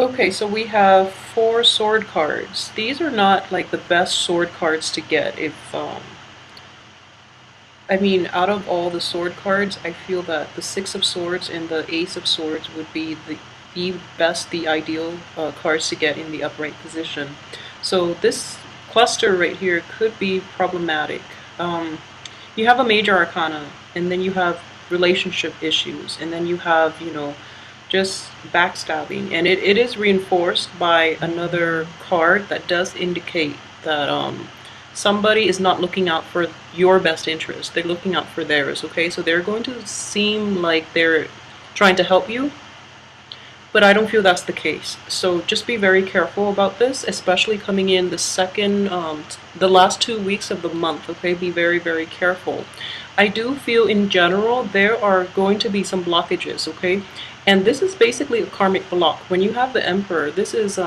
Okay, so we have four sword cards. These are not like the best sword cards to get if I mean, out of all the sword cards, I feel that the Six of Swords and the Ace of Swords would be the best, the ideal cards to get in the upright position. So this cluster right here could be problematic. You have a major arcana, and then you have relationship issues, and then you have, just backstabbing. And it is reinforced by another card that does indicate that somebody is not looking out for your best interest. They're looking out for theirs, okay? So they're going to seem like they're trying to help you, but I don't feel that's the case. So just be very careful about this, especially coming in the last 2 weeks of the month, okay? Be very, very careful. I do feel in general there are going to be some blockages, okay? And this is basically a karmic block. When you have the Emperor, this is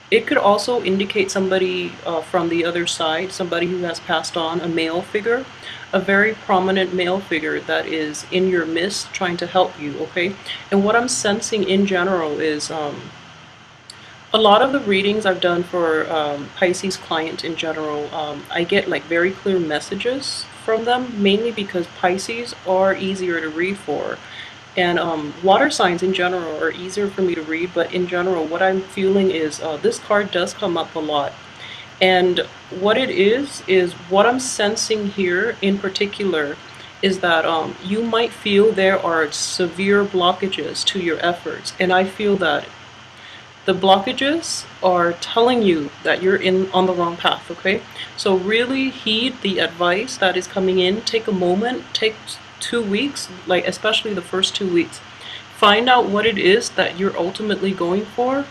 it could also indicate somebody from the other side, somebody who has passed on, a male figure, a very prominent male figure that is in your midst trying to help you, okay? And what I'm sensing in general is a lot of the readings I've done for Pisces clients in general, I get like very clear messages from them, mainly because Pisces are easier to read for. And water signs in general are easier for me to read, but in general, what I'm feeling is this card does come up a lot. And what it is what I'm sensing here in particular is that you might feel there are severe blockages to your efforts. And I feel that the blockages are telling you that you're on the wrong path, okay? So really heed the advice that is coming in. Take a moment, take 2 weeks, like especially the first 2 weeks. Find out what it is that you're ultimately going for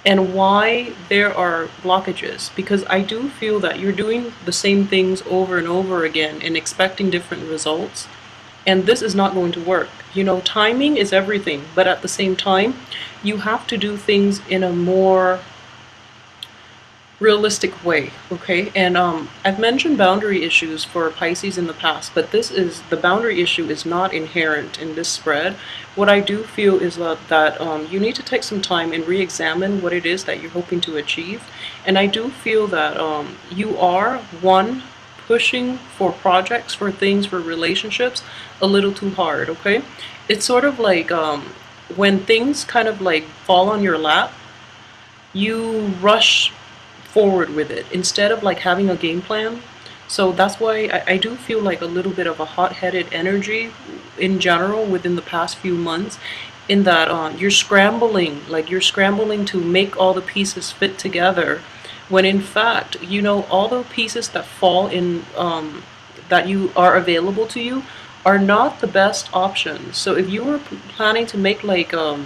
and why there are blockages. Because I do feel that you're doing the same things over and over again and expecting different results. And this is not going to work. Timing is everything, but at the same time, you have to do things in a more realistic way, okay? And I've mentioned boundary issues for Pisces in the past, but the boundary issue is not inherent in this spread. What I do feel is that you need to take some time and re-examine what it is that you're hoping to achieve. And I do feel that you are, one, pushing for projects, for things, for relationships a little too hard, okay? It's sort of like when things kind of like fall on your lap, you rush forward with it instead of like having a game plan. So that's why I do feel like a little bit of a hot-headed energy in general within the past few months, in that you're scrambling to make all the pieces fit together, when in fact, all the pieces that fall in that you are available to you are not the best options. So if you were planning to make like a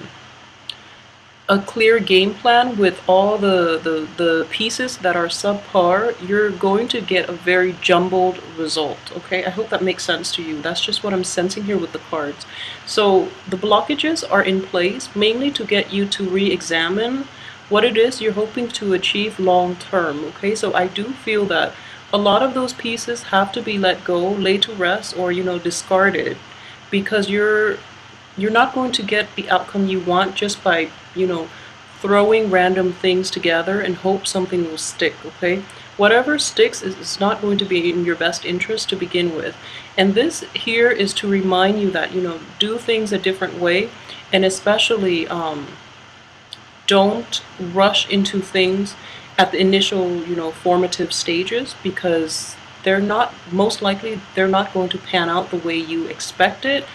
clear game plan with all the pieces that are subpar, you're going to get a very jumbled result, okay? I hope that makes sense to you. That's just what I'm sensing here with the cards. So the blockages are in place mainly to get you to re-examine what it is you're hoping to achieve long term, okay? So I do feel that a lot of those pieces have to be let go, laid to rest, or, discarded, because you're not going to get the outcome you want just by, throwing random things together and hope something will stick, okay? Whatever sticks is not going to be in your best interest to begin with. And this here is to remind you that, do things a different way, and especially don't rush into things at the initial, formative stages, because most likely they're not going to pan out the way you expect it,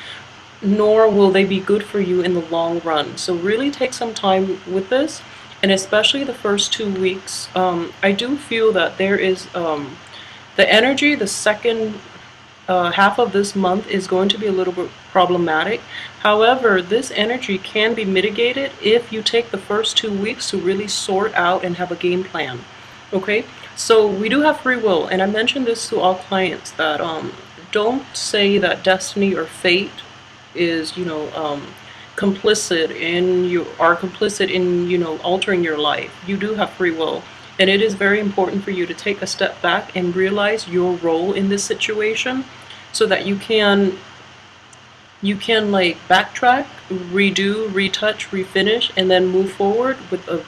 nor will they be good for you in the long run. So really take some time with this, and especially the first 2 weeks. I do feel that there is the energy, the second half of this month is going to be a little bit problematic. However, this energy can be mitigated if you take the first 2 weeks to really sort out and have a game plan, okay? So we do have free will, and I mentioned this to all clients that don't say that destiny or fate is complicit in altering your life. You do have free will, and it is very important for you to take a step back and realize your role in this situation, so that you can you can like backtrack, redo, retouch, refinish, and then move forward with a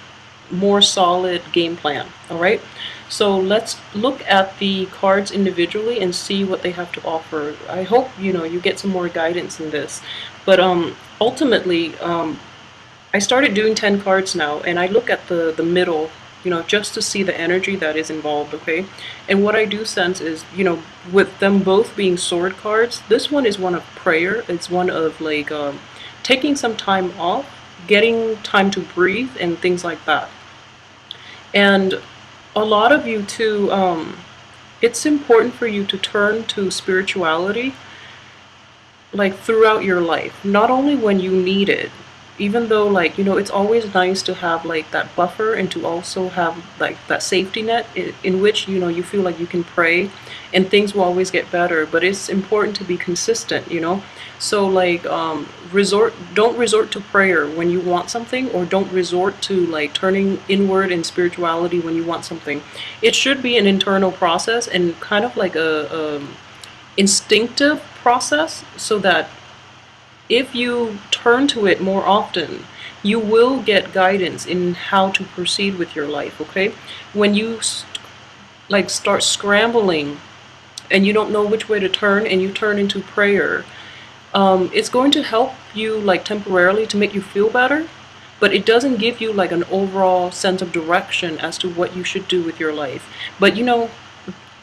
more solid game plan. All right. So let's look at the cards individually and see what they have to offer. I hope you get some more guidance in this. But ultimately, I started doing 10 cards now, and I look at the middle, just to see the energy that is involved, okay? And what I do sense is, with them both being sword cards, this one is one of prayer. It's one of like taking some time off, getting time to breathe, and things like that. And a lot of you too, it's important for you to turn to spirituality like throughout your life, not only when you need it, even though like it's always nice to have like that buffer and to also have like that safety net in which you feel like you can pray and things will always get better, but it's important to be consistent. So like don't resort to prayer when you want something, or don't resort to like turning inward in spirituality when you want something. It should be an internal process and kind of like a instinctive process, so that if you turn to it more often, you will get guidance in how to proceed with your life, okay? When you like start scrambling and you don't know which way to turn and you turn into prayer, it's going to help you like temporarily to make you feel better, but it doesn't give you like an overall sense of direction as to what you should do with your life. But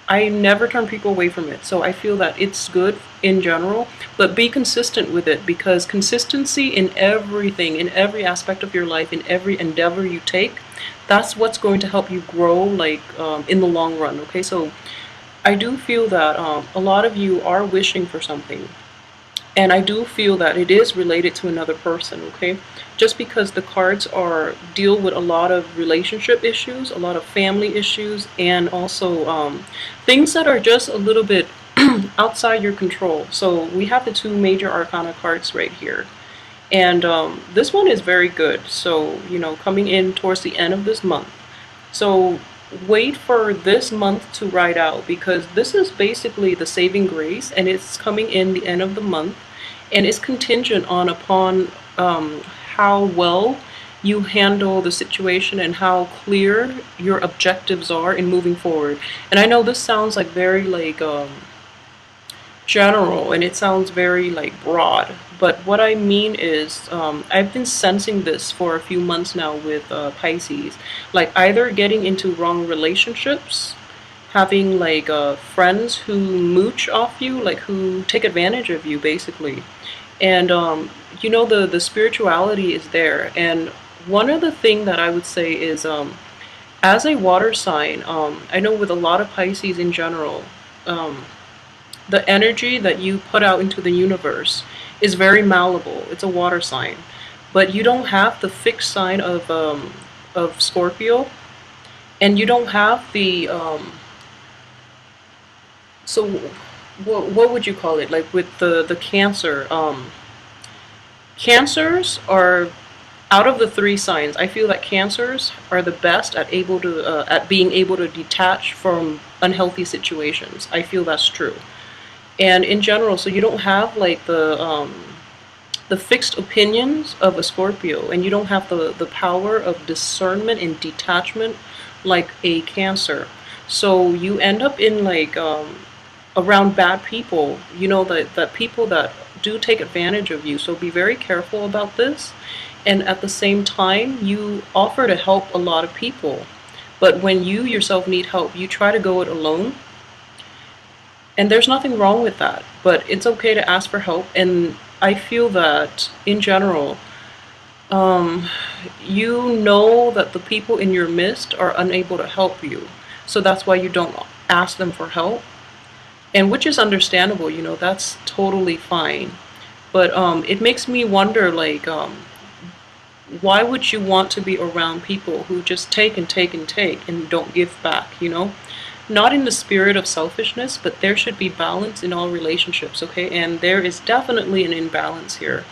I never turn people away from it, so I feel that it's good in general, but be consistent with it, because consistency in everything, in every aspect of your life, in every endeavor you take, that's what's going to help you grow like in the long run, okay? So I do feel that a lot of you are wishing for something, and I do feel that it is related to another person, okay? Just because the cards deal with a lot of relationship issues, a lot of family issues, and also things that are just a little bit outside your control. So we have the two major arcana cards right here. And this one is very good. So, coming in towards the end of this month. So wait for this month to ride out, because this is basically the saving grace, and it's coming in the end of the month, and it's contingent upon how well you handle the situation and how clear your objectives are in moving forward. And I know this sounds like very like general, and it sounds very like broad, but what I mean is I've been sensing this for a few months now with Pisces, like either getting into wrong relationships, having like friends who mooch off you, like who take advantage of you basically. And the spirituality is there. And one other thing that I would say is as a water sign, I know with a lot of Pisces in general, the energy that you put out into the universe is very malleable. It's a water sign, but you don't have the fixed sign of Scorpio, and you don't have the so what would you call it? Like with the Cancer, Cancers are, out of the three signs, I feel that Cancers are the best at being able to detach from unhealthy situations. I feel that's true. And in general, so you don't have like the fixed opinions of a Scorpio, and you don't have the power of discernment and detachment like a Cancer. So you end up in like around bad people, that people that do take advantage of you. So be very careful about this. And at the same time, you offer to help a lot of people, but when you yourself need help, you try to go it alone. And there's nothing wrong with that, but it's okay to ask for help. And I feel that in general, you know that the people in your midst are unable to help you. So that's why you don't ask them for help. And which is understandable, that's totally fine. But it makes me wonder, like, why would you want to be around people who just take and take and take and don't give back, Not in the spirit of selfishness, but there should be balance in all relationships, okay? And there is definitely an imbalance here.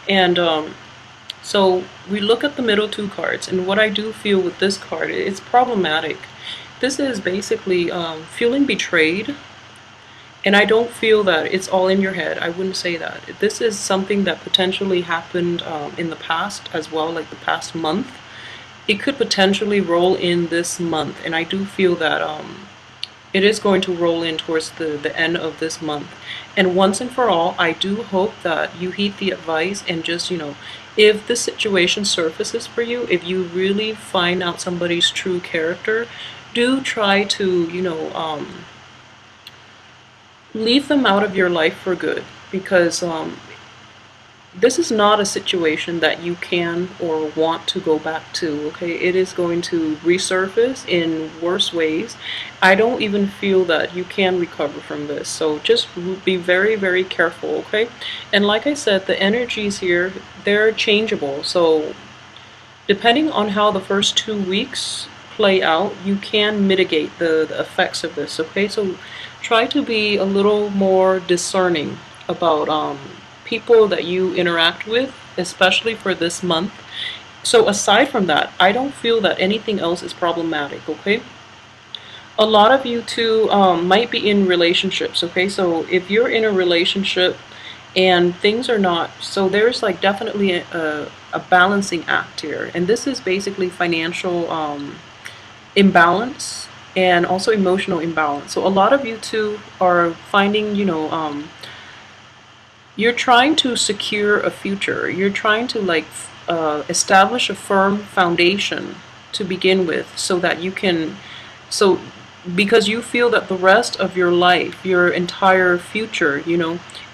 And so we look at the middle two cards, and what I do feel with this card, it's problematic. This is basically feeling betrayed, And I don't feel that it's all in your head. I wouldn't say that. This is something that potentially happened in the past as well, like the past month. It could potentially roll in this month, and I do feel that it is going to roll in towards the end of this month. And once and for all, I do hope that you heed the advice and just, if this situation surfaces for you, if you really find out somebody's true character, do try to, leave them out of your life for good, because this is not a situation that you can or want to go back to, okay? It is going to resurface in worse ways. I don't even feel that you can recover from this. So just be very, very careful, okay? And like I said, the energies here, they're changeable. So depending on how the first 2 weeks play out, you can mitigate the effects of this, okay? So try to be a little more discerning about people that you interact with, especially for this month. So aside from that, I don't feel that anything else is problematic, okay? A lot of you too might be in relationships, okay? So if you're in a relationship and things are not, so there's like definitely a balancing act here. And this is basically financial imbalance and also emotional imbalance. So a lot of you too are finding, you're trying to secure a future. You're trying to like establish a firm foundation to begin with, so that you can, so because you feel that the rest of your life, your entire future,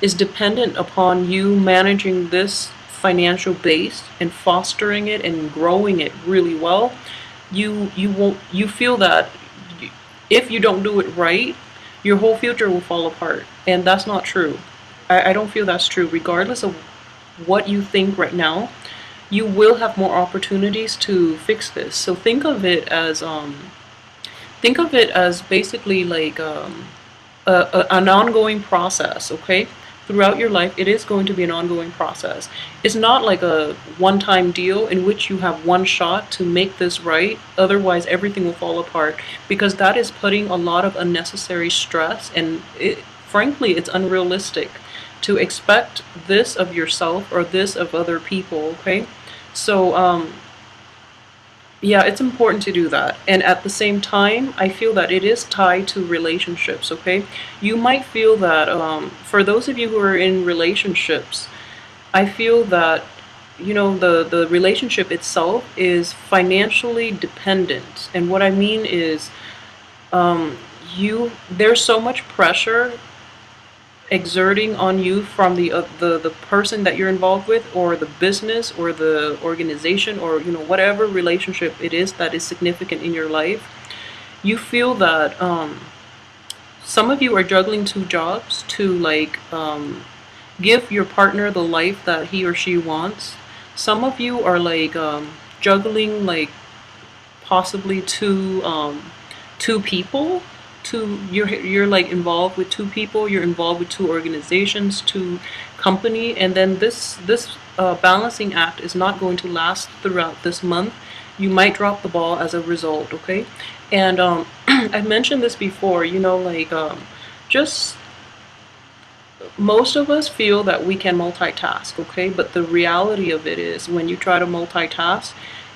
is dependent upon you managing this financial base and fostering it and growing it really well. You feel that if you don't do it right, your whole future will fall apart, and that's not true. I don't feel that's true. Regardless of what you think right now, you will have more opportunities to fix this. So think of it as basically like an ongoing process, okay? Throughout your life, it is going to be an ongoing process. It's not like a one-time deal in which you have one shot to make this right, otherwise everything will fall apart, because that is putting a lot of unnecessary stress, and frankly, it's unrealistic to expect this of yourself or this of other people, okay? So, yeah, it's important to do that. And at the same time, I feel that it is tied to relationships, okay? You might feel that, for those of you who are in relationships, I feel that, the relationship itself is financially dependent. And what I mean is, there's so much pressure exerting on you from the person that you're involved with, or the business, or the organization, or whatever relationship it is that is significant in your life. You feel that some of you are juggling two jobs to like give your partner the life that he or she wants. Some of you are like juggling like possibly two people. You're like involved with two people, you're involved with two organizations, two company, and then this balancing act is not going to last throughout this month. You might drop the ball as a result, okay? And I've mentioned this before, just most of us feel that we can multitask, okay? But the reality of it is, when you try to multitask,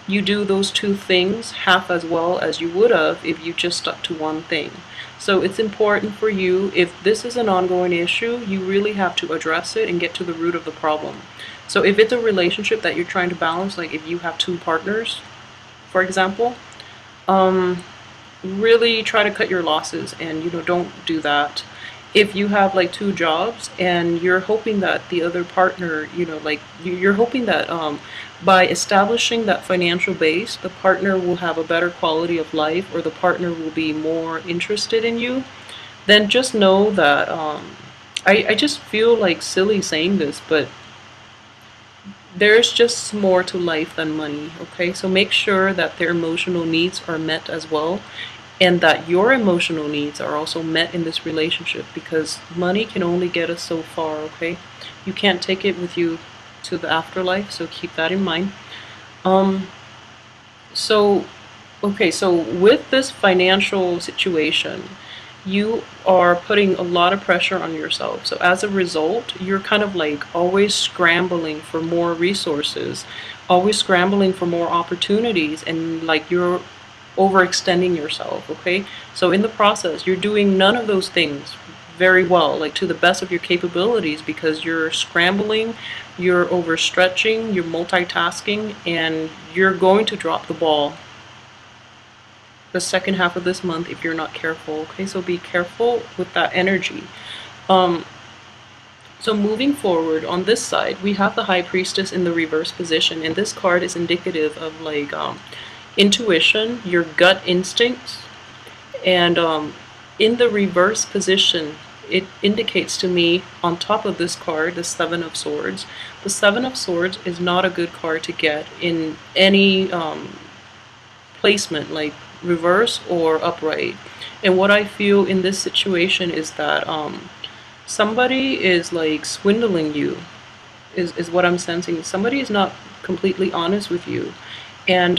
you do those two things half as well as you would have if you just stuck to one thing. So it's important for you, if this is an ongoing issue, you really have to address it and get to the root of the problem. So if it's a relationship that you're trying to balance, like if you have two partners, for example, really try to cut your losses, and don't do that. If you have like two jobs and you're hoping that the other partner, you're hoping that by establishing that financial base, the partner will have a better quality of life, or the partner will be more interested in you, then just know that I just feel like silly saying this, but there's just more to life than money, okay? So make sure that their emotional needs are met as well, and that your emotional needs are also met in this relationship, because money can only get us so far, okay? You can't take it with you to the afterlife, so keep that in mind. So with this financial situation, you are putting a lot of pressure on yourself. So as a result, you're kind of like always scrambling for more resources, always scrambling for more opportunities, and like you're overextending yourself, okay? So in the process, you're doing none of those things very well, like to the best of your capabilities, because you're scrambling, you're overstretching, you're multitasking, and you're going to drop the ball the second half of this month if you're not careful, okay? So be careful with that energy. Um, so moving forward on this side, we have the High Priestess in the reverse position, and this card is indicative of like intuition, your gut instincts, and in the reverse position, it indicates to me on top of this card, the Seven of Swords. The Seven of Swords is not a good card to get in any placement, like reverse or upright. And what I feel in this situation is that somebody is like swindling you, is what I'm sensing. Somebody is not completely honest with you. And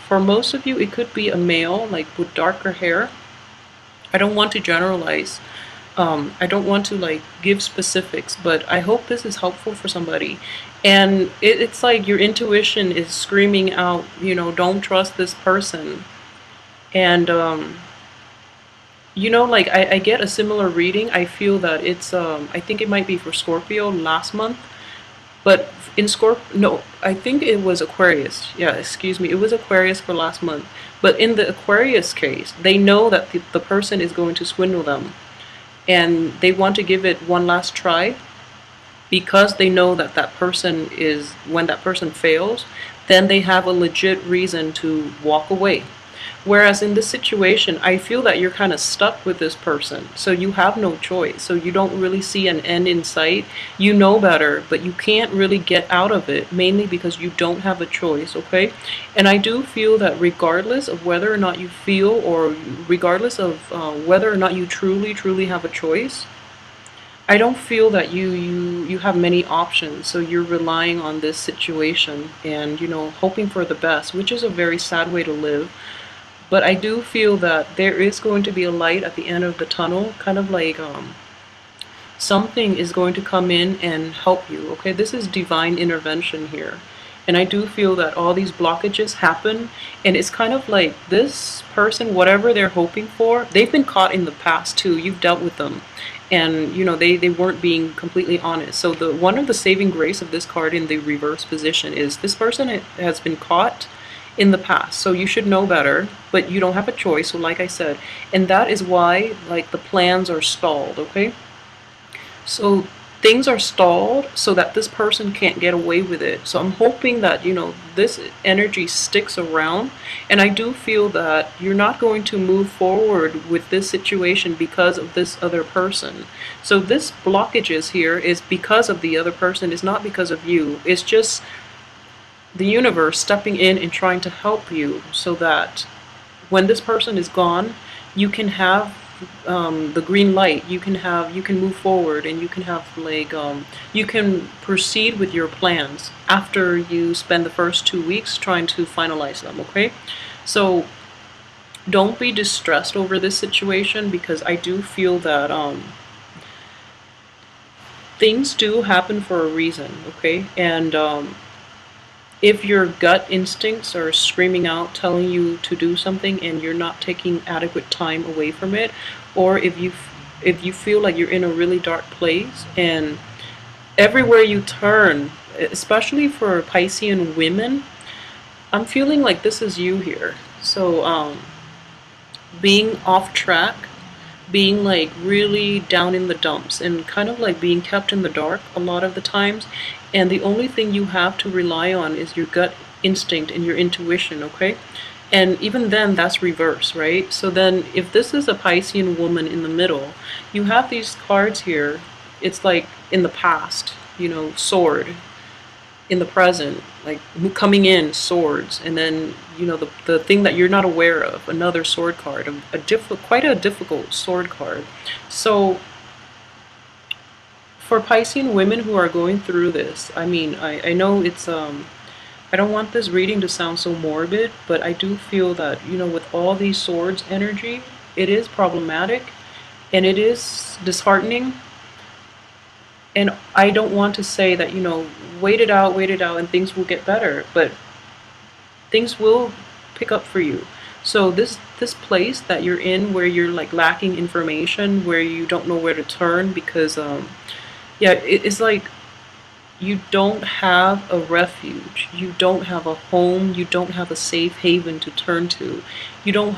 for most of you, it could be a male, like with darker hair. I don't want to generalize. I don't want to like give specifics, but I hope this is helpful for somebody. And it's like your intuition is screaming out, you know, don't trust this person. And you know, like I get a similar reading. I feel that it's I think it might be for Scorpio last month, but in Scorpio, no, I think it was Aquarius. Yeah, excuse me, it was Aquarius for last month. But in the Aquarius case, they know that the person is going to swindle them, and they want to give it one last try because they know that that person is, when that person fails, then they have a legit reason to walk away. Whereas in this situation, I feel that you're kind of stuck with this person. So you have no choice. So you don't really see an end in sight. You know better, but you can't really get out of it, mainly because you don't have a choice, okay? And I do feel that regardless of whether or not you feel, or regardless of whether or not you truly have a choice, I don't feel that you have many options. So you're relying on this situation and, you know, hoping for the best, which is a very sad way to live. But I do feel that there is going to be a light at the end of the tunnel, kind of like something is going to come in and help you, okay? This is divine intervention here. And I do feel that all these blockages happen, and it's kind of like this person, whatever they're hoping for, they've been caught in the past too. You've dealt with them. And, you know, they weren't being completely honest. So the one of the saving grace of this card in the reverse position is this person has been caught in the past, so you should know better, but you don't have a choice. So like I said, and that is why like the plans are stalled, okay? So things are stalled so that this person can't get away with it. So I'm hoping that, you know, this energy sticks around, and I do feel that you're not going to move forward with this situation because of this other person. So this blockages here is because of the other person, it's not because of you. It's just the universe stepping in and trying to help you so that when this person is gone, you can have the green light. You can move forward, and you can have like you can proceed with your plans after you spend the first 2 weeks trying to finalize them, okay? So don't be distressed over this situation, because I do feel that things do happen for a reason, okay? And if your gut instincts are screaming out, telling you to do something, and you're not taking adequate time away from it, or if you feel like you're in a really dark place, and everywhere you turn, especially for Piscean women, I'm feeling like this is you here. So being off track, being like really down in the dumps, and kind of like being kept in the dark a lot of the times, and the only thing you have to rely on is your gut instinct and your intuition, okay? And even then, that's reverse, right? So then if this is a Piscean woman in the middle, you have these cards here. It's like in the past, you know, sword. In the present, like coming in, swords. And then, you know, the thing that you're not aware of, another sword card, quite a difficult sword card. So for Piscean women who are going through this, I mean, I know it's I don't want this reading to sound so morbid, but I do feel that, you know, with all these swords energy, it is problematic. and it is disheartening. And I don't want to say that, wait it out, and things will get better, but things will pick up for you. So this place that you're in, where you're like lacking information, where you don't know where to turn, because yeah, it's like you don't have a refuge, you don't have a home, you don't have a safe haven to turn to. You don't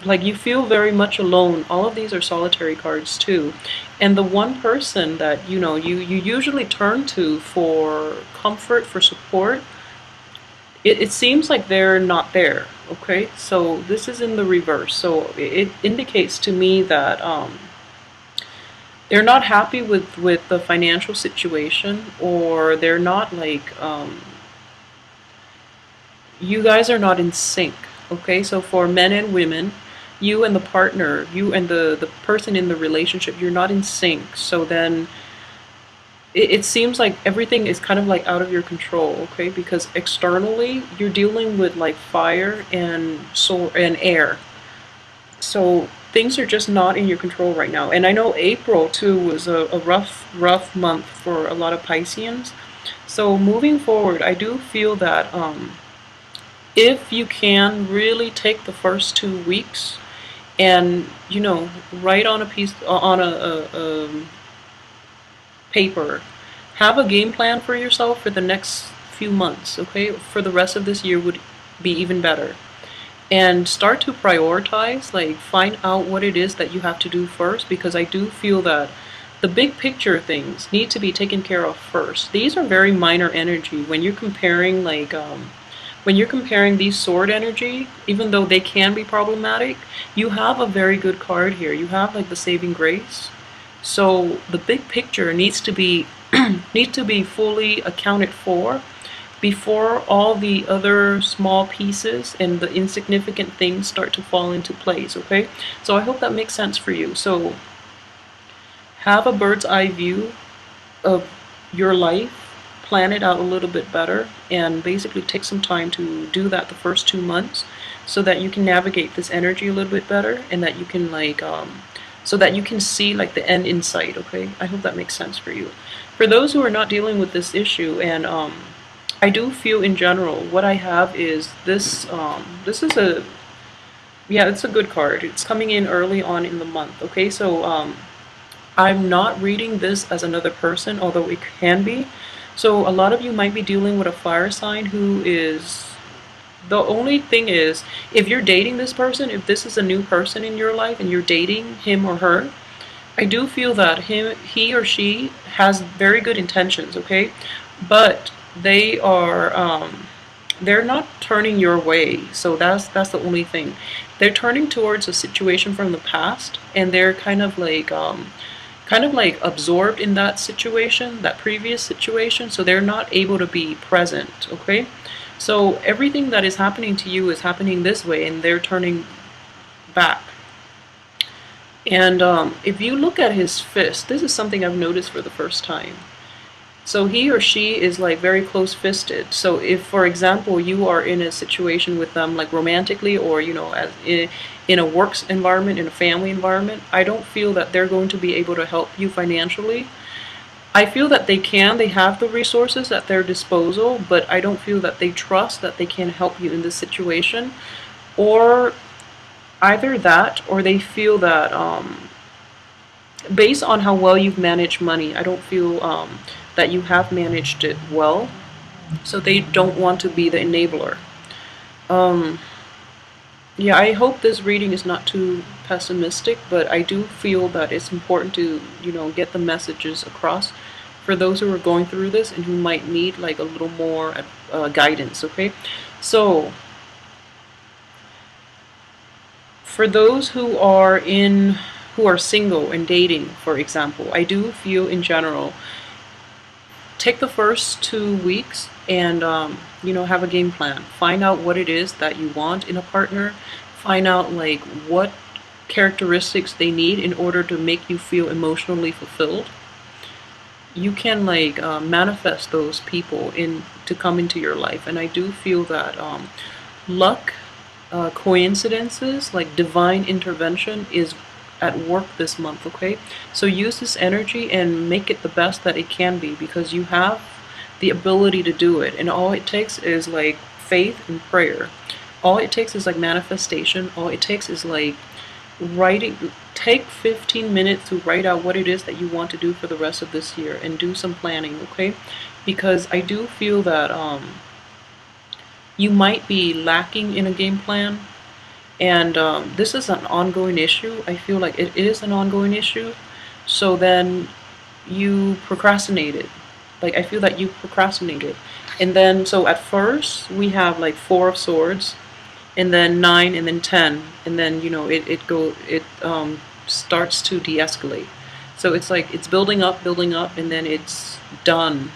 like, you feel very much alone. All of these are solitary cards too. And the one person that you usually turn to for comfort, for support, it seems like they're not there. Okay, so this is in the reverse. So it indicates to me that they're not happy with the financial situation, or they're not like you guys are not in sync. Okay, so for men and women, you and the partner, you and the person in the relationship, you're not in sync. So then it seems like everything is kind of like out of your control. Okay, because externally you're dealing with like fire and air. So things are just not in your control right now. And I know April too was a rough month for a lot of Pisceans. So moving forward, I do feel that if you can really take the first 2 weeks and write on a piece, on a paper, have a game plan for yourself for the next few months. Okay, for the rest of this year would be even better. And start to prioritize, like find out what it is that you have to do first, because I do feel that the big picture things need to be taken care of first. These are very minor energy when you're comparing, like when you're comparing these sword energy, even though they can be problematic, you have a very good card here. You have like the saving grace. So the big picture needs to be needs to be fully accounted for before all the other small pieces and the insignificant things start to fall into place. Okay, so I hope that makes sense for you. So have a bird's eye view of your life, plan it out a little bit better, and basically take some time to do that the first 2 months, so that you can navigate this energy a little bit better, and that you can like so that you can see like the end in sight. Okay, I hope that makes sense for you. For those who are not dealing with this issue, and I do feel in general what I have is this. This is a, yeah, it's a good card. It's coming in early on in the month. Okay, so I'm not reading this as another person, although it can be. So a lot of you might be dealing with a fire sign who is. The only thing is, if you're dating this person, if this is a new person in your life and you're dating him or her, I do feel that he or she has very good intentions. Okay, but they are they're not turning your way. So that's the only thing. They're turning towards a situation from the past, and they're kind of like absorbed in that situation, that previous situation, so they're not able to be present. Okay, so everything that is happening to you is happening this way, and they're turning back. And if you look at his fist, this is something I've noticed for the first time. So he or she is like very close-fisted. So if, for example, you are in a situation with them, like romantically, or as in a works environment, in a family environment, I don't feel that they're going to be able to help you financially. I feel that they have the resources at their disposal, but I don't feel that they trust that they can help you in this situation. Or either that, or they feel that based on how well you've managed money, I don't feel that you have managed it well, so they don't want to be the enabler. Yeah, I hope this reading is not too pessimistic, but I do feel that it's important to get the messages across for those who are going through this and who might need like a little more guidance. Okay, so for those who are single and dating, for example, I do feel in general, take the first 2 weeks and have a game plan. Find out what it is that you want in a partner. Find out like what characteristics they need in order to make you feel emotionally fulfilled. You can like manifest those people to come into your life. And I do feel that luck, coincidences, like divine intervention, is at work this month, okay? So use this energy and make it the best that it can be, because you have the ability to do it, and all it takes is like faith and prayer. All it takes is like manifestation. All it takes is like writing. Take 15 minutes to write out what it is that you want to do for the rest of this year and do some planning, okay? Because I do feel that you might be lacking in a game plan, and this is an ongoing issue. I feel like it is an ongoing issue. So then you procrastinated. Like, I feel that you procrastinated. And then, so at first, we have like Four of Swords, and then Nine, and then 10. And then, it starts to de-escalate. So it's like, it's building up, and then it's done.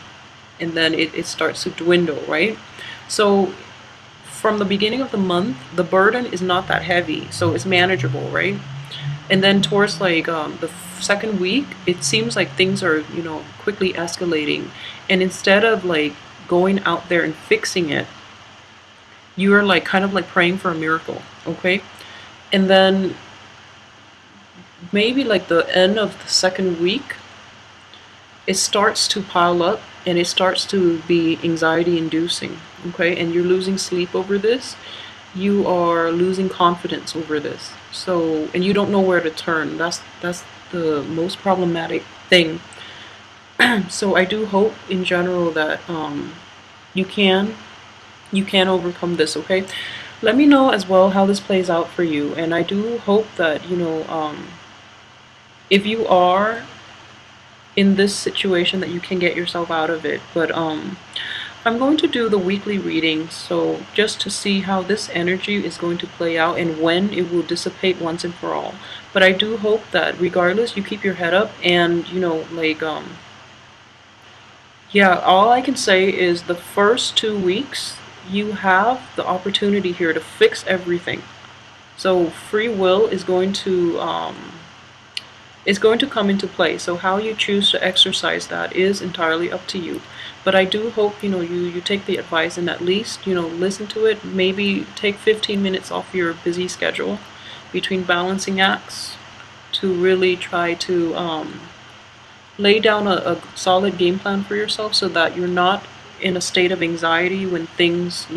And then it starts to dwindle, right? So from the beginning of the month, the burden is not that heavy, so it's manageable, right? And then towards like the second week, it seems like things are, quickly escalating. And instead of like going out there and fixing it, you are like kind of like praying for a miracle, okay? And then maybe like the end of the second week, it starts to pile up and it starts to be anxiety inducing, okay? And you're losing sleep over this. You are losing confidence over this. So, and you don't know where to turn. That's the most problematic thing. So I do hope in general that you can overcome this, okay? Let me know as well how this plays out for you. And I do hope that, if you are in this situation, that you can get yourself out of it. But I'm going to do the weekly reading, so just to see how this energy is going to play out and when it will dissipate once and for all. But I do hope that regardless, you keep your head up, and yeah, all I can say is the first 2 weeks you have the opportunity here to fix everything. So free will is going to come into play. So how you choose to exercise that is entirely up to you. But I do hope, you take the advice and at least, listen to it. Maybe take 15 minutes off your busy schedule between balancing acts to really try to lay down a solid game plan for yourself, so that you're not in a state of anxiety when things,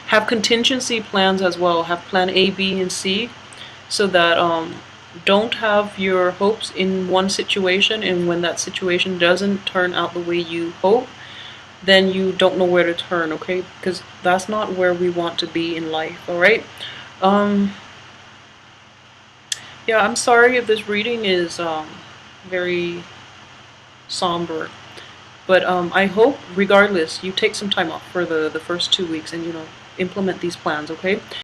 have contingency plans as well. Have plan A, B, and C, so that don't have your hopes in one situation, and when that situation doesn't turn out the way you hope, then you don't know where to turn, okay? Because that's not where we want to be in life, all right? Yeah, I'm sorry if this reading is very somber, but I hope regardless you take some time off for the first 2 weeks and implement these plans, okay?